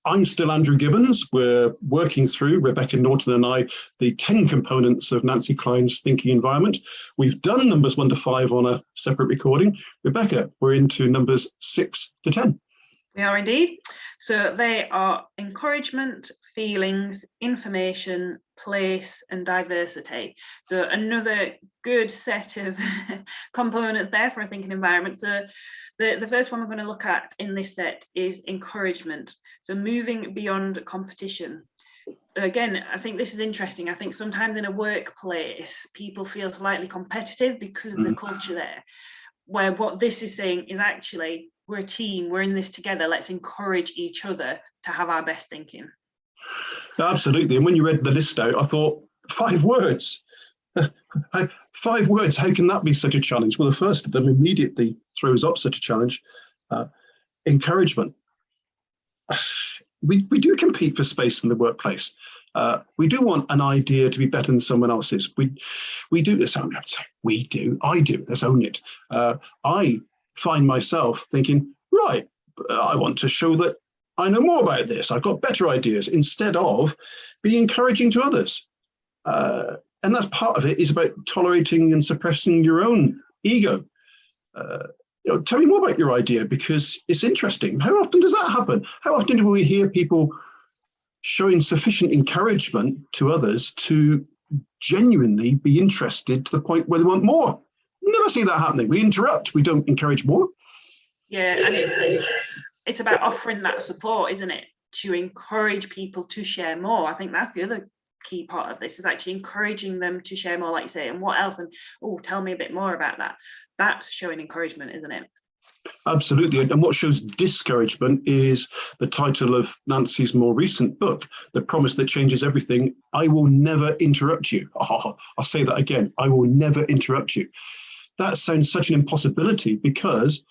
I'm still Andrew Gibbons. We're working through, Rebecca Norton and I, the 10 components of Nancy Kline's thinking environment. We've done numbers 1 to 5 on a separate recording. Rebecca, we're into numbers 6 to 10. We are indeed. So they are encouragement, feelings, information, place, and diversity. So another good set of components there for a thinking environment. So the first one we're going to look at in this set is encouragement. So moving beyond competition. Again, I think this is interesting. I think sometimes in a workplace, people feel slightly competitive because of the culture there, where what this is saying is actually, we're a team, we're in this together, let's encourage each other to have our best thinking. Absolutely. And when you read the list out, I thought, 5 words. 5 words, how can that be such a challenge? Well, the first of them immediately throws up such a challenge. Encouragement. We do compete for space in the workplace. We do want an idea to be better than someone else's. We do this. I do. Let's own it. I find myself thinking, right, I want to show that I know more about this. I've got better ideas, instead of being encouraging to others. And that's part of it, is about tolerating and suppressing your own ego. Tell me more about your idea, because it's interesting. How often does that happen? How often do we hear people showing sufficient encouragement to others to genuinely be interested to the point where they want more? Never see that happening. We interrupt, we don't encourage more. Yeah, and it's about offering that support, isn't it? To encourage people to share more. I think that's the other key part of this, is actually encouraging them to share more, like you say. And what else? And tell me a bit more about that. That's showing encouragement, isn't it? Absolutely. And what shows discouragement is the title of Nancy's more recent book, The Promise That Changes Everything. I will never interrupt you. I'll say that again. I will never interrupt you. That sounds such an impossibility, because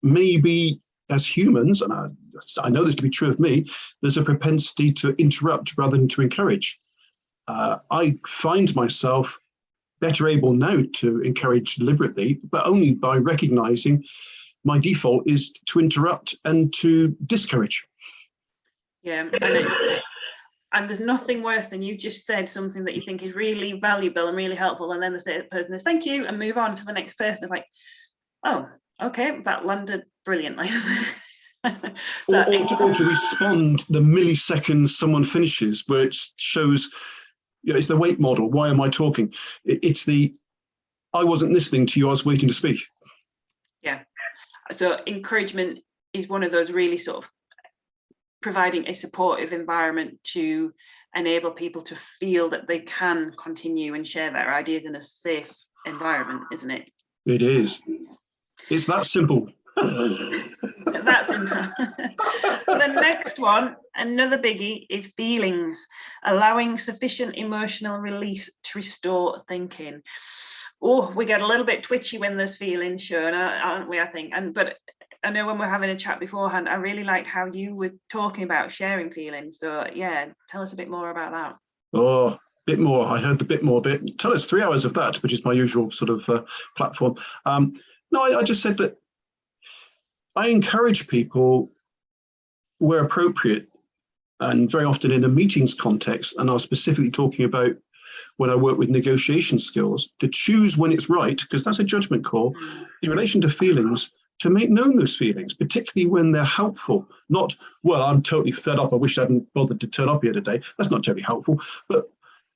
maybe as humans, and I know this to be true of me, there's a propensity to interrupt rather than to encourage. I find myself better able now to encourage deliberately, but only by recognizing my default is to interrupt and to discourage. Yeah, and there's nothing worse than you just said something that you think is really valuable and really helpful, and then the person is thank you and move on to the next person. It's like, oh, okay, that landed brilliantly. or to respond the milliseconds someone finishes, where it shows, it's the wait model. Why am I talking? It's the, I wasn't listening to you, I was waiting to speak. Yeah. So encouragement is one of those really sort of providing a supportive environment to enable people to feel that they can continue and share their ideas in a safe environment, isn't it? It is. It's that simple. That's the next one, another biggie, is feelings, allowing sufficient emotional release to restore thinking. We get a little bit twitchy when there's feelings shown, aren't we? I think. But I know when we're having a chat beforehand, I really liked how you were talking about sharing feelings. So yeah, tell us a bit more about that. Oh, bit more. I heard the bit more bit. Tell us 3 hours of that, which is my usual sort of platform. No, I just said that I encourage people where appropriate, and very often in a meetings context, and I was specifically talking about when I work with negotiation skills, to choose when it's right, because that's a judgment call, in relation to feelings, to make known those feelings, particularly when they're helpful. Not, well, I'm totally fed up, I wish I hadn't bothered to turn up here today. That's not terribly helpful. But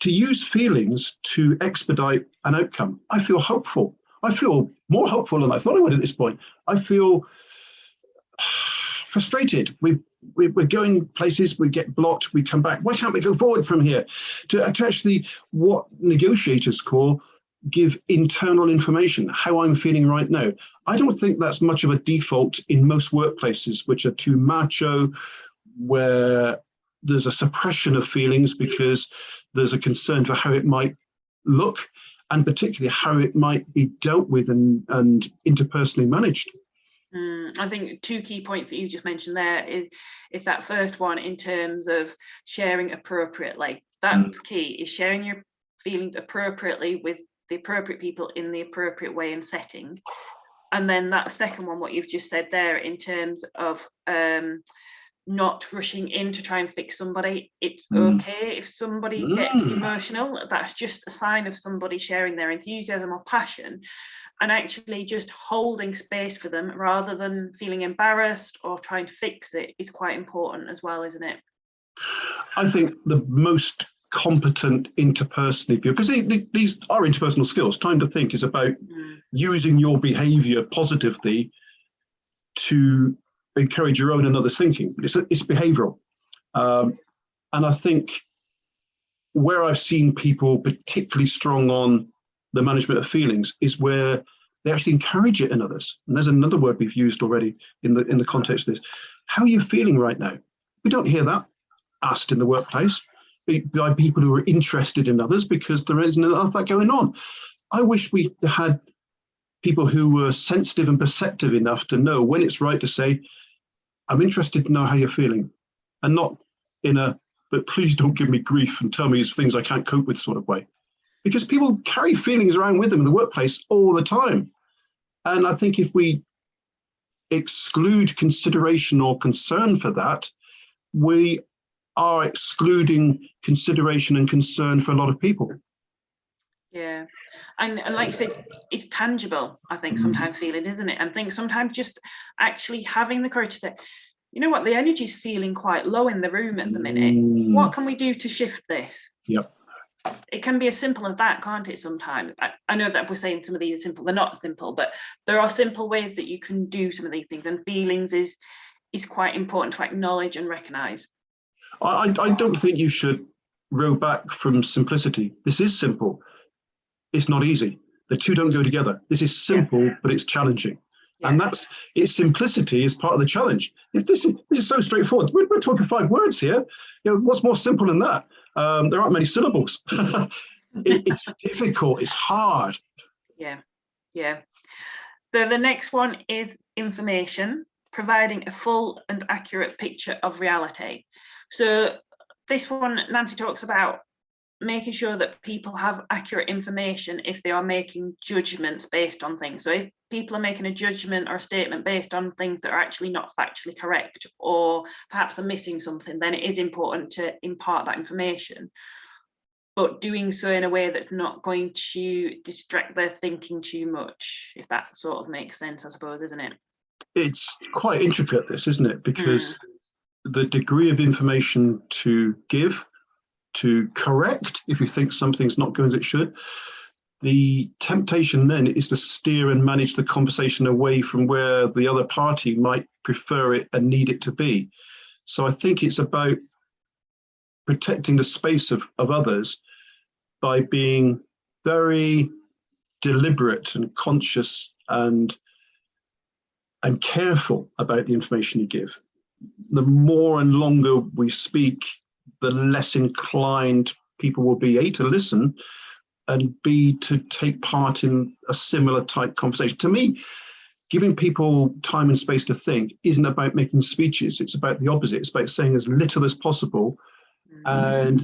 to use feelings to expedite an outcome, I feel hopeful. I feel more hopeful than I thought I would at this point. I feel frustrated. We're going places, we get blocked, we come back. Why can't we go forward from here? To actually, what negotiators call, give internal information, how I'm feeling right now. I don't think that's much of a default in most workplaces, which are too macho, where there's a suppression of feelings because there's a concern for how it might look, and particularly how it might be dealt with and interpersonally managed. I think 2 key points that you just mentioned there is that first one, in terms of sharing appropriately. That's key, is sharing your feelings appropriately with the appropriate people in the appropriate way and setting. And then that second one, what you've just said there, in terms of not rushing in to try and fix somebody. It's okay if somebody gets emotional. That's just a sign of somebody sharing their enthusiasm or passion, and actually just holding space for them rather than feeling embarrassed or trying to fix it is quite important as well, isn't it? I think the most competent interpersonally, because these are interpersonal skills. Time to think is about using your behavior positively to encourage your own and others' thinking. But it's behavioral. And I think where I've seen people particularly strong on the management of feelings is where they actually encourage it in others. And there's another word we've used already in the context of this. How are you feeling right now? We don't hear that asked in the workplace by people who are interested in others, because there isn't enough of that going on. I wish we had people who were sensitive and perceptive enough to know when it's right to say, I'm interested to know how you're feeling, and not in a, but please don't give me grief and tell me things I can't cope with sort of way. Because people carry feelings around with them in the workplace all the time. And I think if we exclude consideration or concern for that, we are excluding consideration and concern for a lot of people. Yeah, and like you said, it's tangible, I think, sometimes feeling, isn't it? And I think sometimes just actually having the courage to say, you know what, the energy's feeling quite low in the room at the minute. What can we do to shift this? Yep. It can be as simple as that, can't it, sometimes? I know that we're saying some of these are simple, they're not simple, but there are simple ways that you can do some of these things, and feelings is quite important to acknowledge and recognise. I don't think you should row back from simplicity. This is simple. It's not easy. The two don't go together. This is simple, but it's challenging. Yeah. And that's its simplicity is part of the challenge. If this is so straightforward, we're talking 5 words here. You know, what's more simple than that? There aren't many syllables. It's difficult. It's hard. Yeah, yeah. The next one is information, providing a full and accurate picture of reality. So this one, Nancy talks about making sure that people have accurate information if they are making judgments based on things. So if people are making a judgment or a statement based on things that are actually not factually correct, or perhaps are missing something, then it is important to impart that information, but doing so in a way that's not going to distract their thinking too much, if that sort of makes sense, I suppose, isn't it? It's quite intricate, this, isn't it? Because the degree of information to give, to correct if you think something's not going as it should, the temptation then is to steer and manage the conversation away from where the other party might prefer it and need it to be. So I think it's about protecting the space of others by being very deliberate and conscious and careful about the information you give. The more and longer we speak, the less inclined people will be, A, to listen, and B, to take part in a similar type conversation. To me, giving people time and space to think isn't about making speeches. It's about the opposite. It's about saying as little as possible, and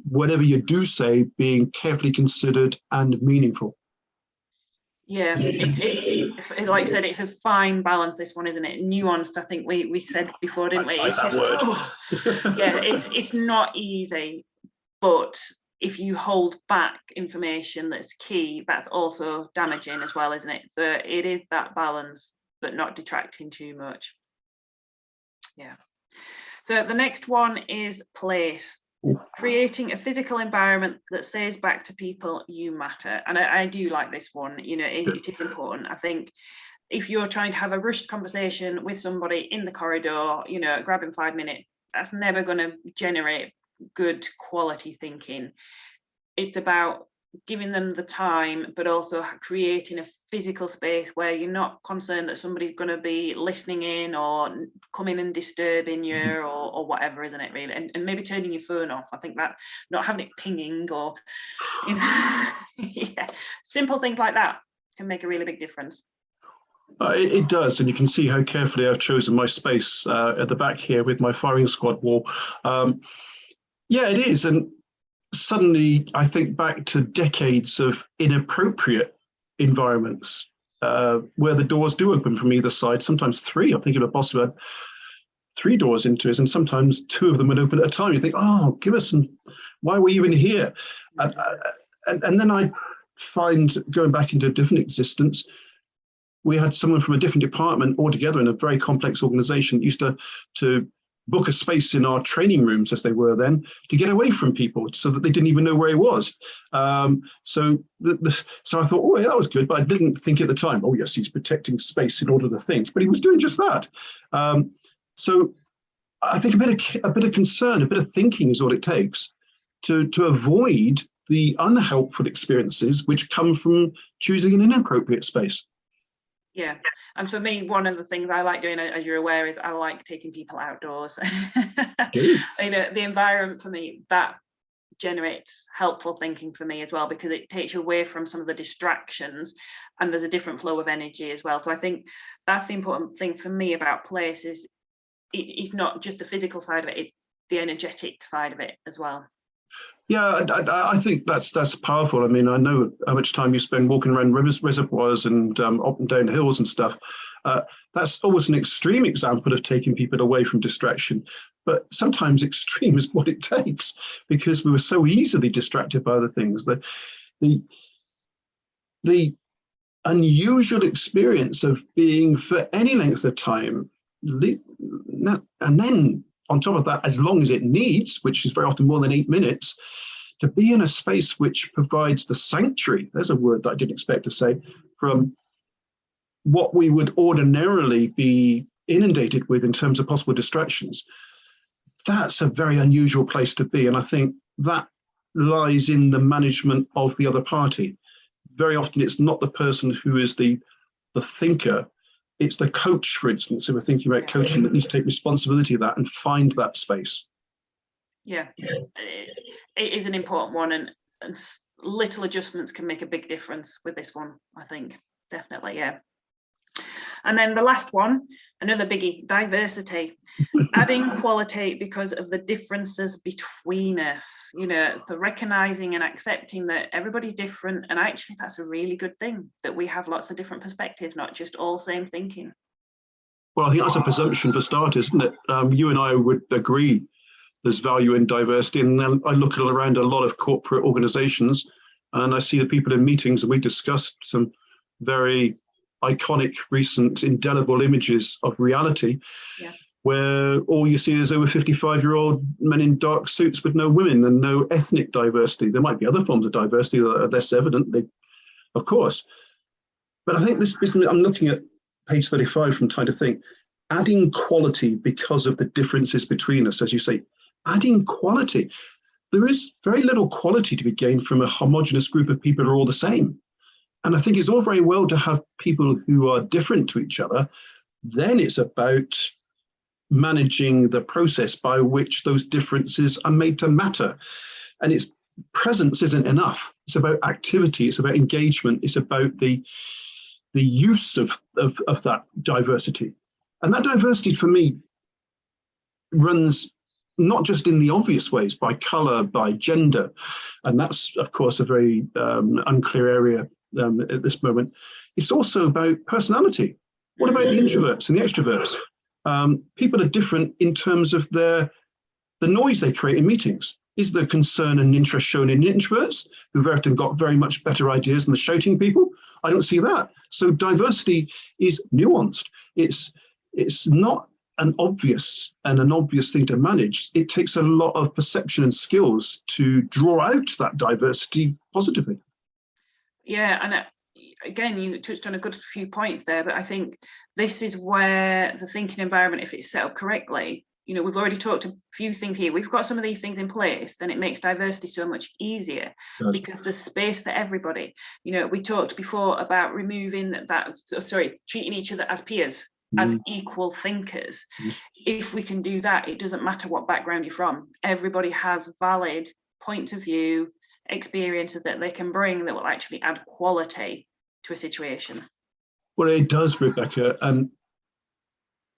whatever you do say, being carefully considered and meaningful. Yeah, like I said, it's a fine balance, this one, isn't it? Nuanced, I think we said before, didn't we? It's it's not easy, but if you hold back information that's key, that's also damaging as well, isn't it? So it is that balance, but not detracting too much. Yeah. So the next one is place. Creating a physical environment that says back to people, you matter. And I do like this one. You know, it is important. I think if you're trying to have a rushed conversation with somebody in the corridor, you know, grabbing 5 minutes, that's never going to generate good quality thinking. It's about giving them the time, but also creating a physical space where you're not concerned that somebody's going to be listening in or coming and disturbing you or whatever, isn't it, really? And maybe turning your phone off. I think that not having it pinging or, you know, simple things like that can make a really big difference. It does, and you can see how carefully I've chosen my space at the back here with my firing squad wall. Yeah, it is, and suddenly I think back to decades of inappropriate environments where the doors do open from either side, sometimes 3. I'm thinking of a boss who had 3 doors into it, and sometimes 2 of them would open at a time. You think, oh, give us some, why are we even here? And then I find, going back into a different existence, we had someone from a different department altogether in a very complex organization used to book a space in our training rooms, as they were then, to get away from people so that they didn't even know where he was. So I thought, oh, yeah, that was good, but I didn't think at the time, oh, yes, he's protecting space in order to think, but he was doing just that. So I think a bit of concern, a bit of thinking is all it takes to avoid the unhelpful experiences which come from choosing an inappropriate space. Yeah, and for me, one of the things I like doing, as you're aware, is I like taking people outdoors. You know, the environment for me, that generates helpful thinking for me as well, because it takes you away from some of the distractions, and there's a different flow of energy as well. So I think that's the important thing for me about place, is it's not just the physical side of it, it's the energetic side of it as well. Yeah, I think that's powerful. I mean, I know how much time you spend walking around reservoirs and up and down hills and stuff. That's always an extreme example of taking people away from distraction. But sometimes extreme is what it takes, because we were so easily distracted by other things. The unusual experience of being for any length of time, and then on top of that, as long as it needs, which is very often more than 8 minutes, to be in a space which provides the sanctuary, there's a word that I didn't expect to say, from what we would ordinarily be inundated with in terms of possible distractions. That's a very unusual place to be. And I think that lies in the management of the other party. Very often it's not the person who is the thinker. It's the coach, for instance, if we're thinking about coaching, that needs to take responsibility of that and find that space. Yeah, it is an important one, and little adjustments can make a big difference with this one, I think, definitely, yeah. And then the last one, another biggie, diversity. Adding quality because of the differences between us, you know, for recognizing and accepting that everybody's different. And actually, that's a really good thing, that we have lots of different perspectives, not just all same thinking. Well, I think that's a presumption for starters, isn't it? You and I would agree there's value in diversity. And then I look around a lot of corporate organizations and I see the people in meetings, and we discussed some very iconic, recent, indelible images of reality. Yeah. Where all you see is over 55-year-old men in dark suits with no women and no ethnic diversity. There might be other forms of diversity that are less evident, of course. But I think this business, I'm looking at page 35 from trying to think, adding quality because of the differences between us, as you say, adding quality. There is very little quality to be gained from a homogenous group of people who are all the same. And I think it's all very well to have people who are different to each other. Then it's about managing the process by which those differences are made to matter. And its presence isn't enough. It's about activity, it's about engagement, it's about the use of that diversity. And that diversity for me runs not just in the obvious ways, by color, by gender. And that's, of course, a very unclear area at this moment. It's also about personality. What about the introverts and the extroverts? People are different in terms of the noise they create in meetings. Is there concern and interest shown in introverts who've often got very much better ideas than the shouting people? I don't see that. So diversity is nuanced. It's not an obvious thing to manage. It takes a lot of perception and skills to draw out that diversity positively. Yeah, and again, you touched on a good few points there, but I think this is where the thinking environment, if it's set up correctly, you know, we've already talked a few things here. We've got some of these things in place, then it makes diversity so much easier because there's space for everybody. You know, we talked before about removing treating each other as peers, as equal thinkers. If we can do that, it doesn't matter what background you're from. Everybody has valid points of view, experiences that they can bring that will actually add quality to a situation. Well, it does, Rebecca. And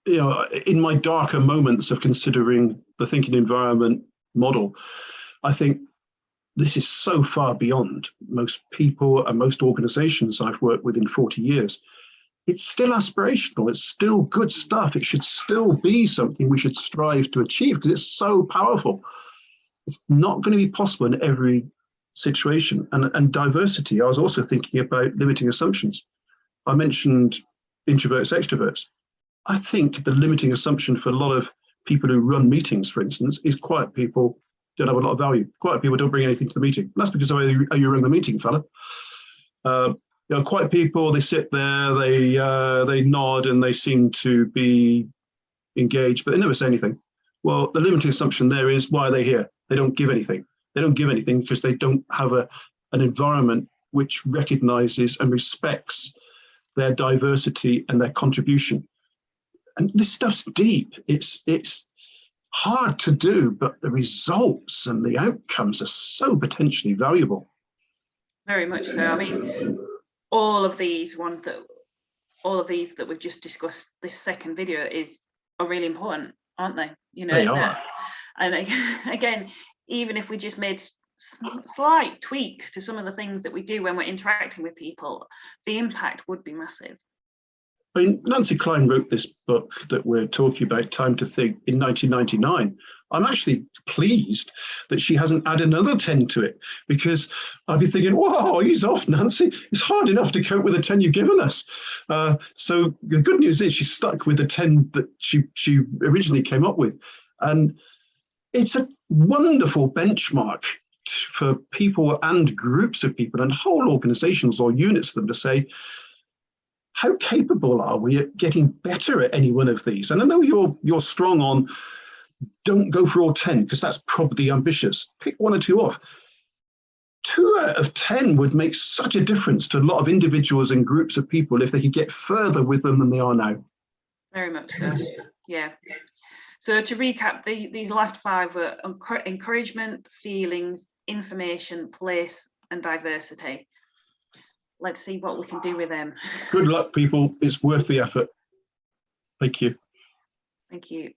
you know, in my darker moments of considering the thinking environment model, I think this is so far beyond most people and most organizations I've worked with in 40 years. it's still aspirational. It's still good stuff. It should still be something we should strive to achieve because it's so powerful. It's not going to be possible in every situation. And diversity, I was also thinking about limiting assumptions. I mentioned introverts, extroverts. I think the limiting assumption for a lot of people who run meetings, for instance, is quiet people don't have a lot of value. Quiet people don't bring anything to the meeting. And that's because of how you run the meeting, fella. Quiet people, they sit there, they nod, and they seem to be engaged, but they never say anything. Well, the limiting assumption there is, why are they here? They don't give anything. They don't give anything because they don't have an environment which recognizes and respects their diversity and their contribution. And this stuff's deep. It's hard to do, but the results and the outcomes are so potentially valuable. Very much so. I mean, all of these that we've just discussed, this second video, are really important, aren't they? You know, they are. And again, even if we just made slight tweaks to some of the things that we do when we're interacting with people, the impact would be massive. I mean, Nancy Klein wrote this book that we're talking about, Time to Think, in 1999. I'm actually pleased that she hasn't added another 10 to it, because I'd be thinking, whoa, ease off, Nancy. It's hard enough to cope with the 10 you've given us. So the good news is she's stuck with the 10 that she originally came up with. And it's a wonderful benchmark for people and groups of people and whole organizations or units of them to say, how capable are we at getting better at any one of these? And I know you're strong on don't go for all 10, because that's probably ambitious. Pick one or two off. 2 out of 10 would make such a difference to a lot of individuals and groups of people if they could get further with them than they are now. Very much so, yeah. So to recap, these last 5 were encouragement, feelings, information, place, and diversity. Let's see what we can do with them. Good luck, people. It's worth the effort. Thank you. Thank you.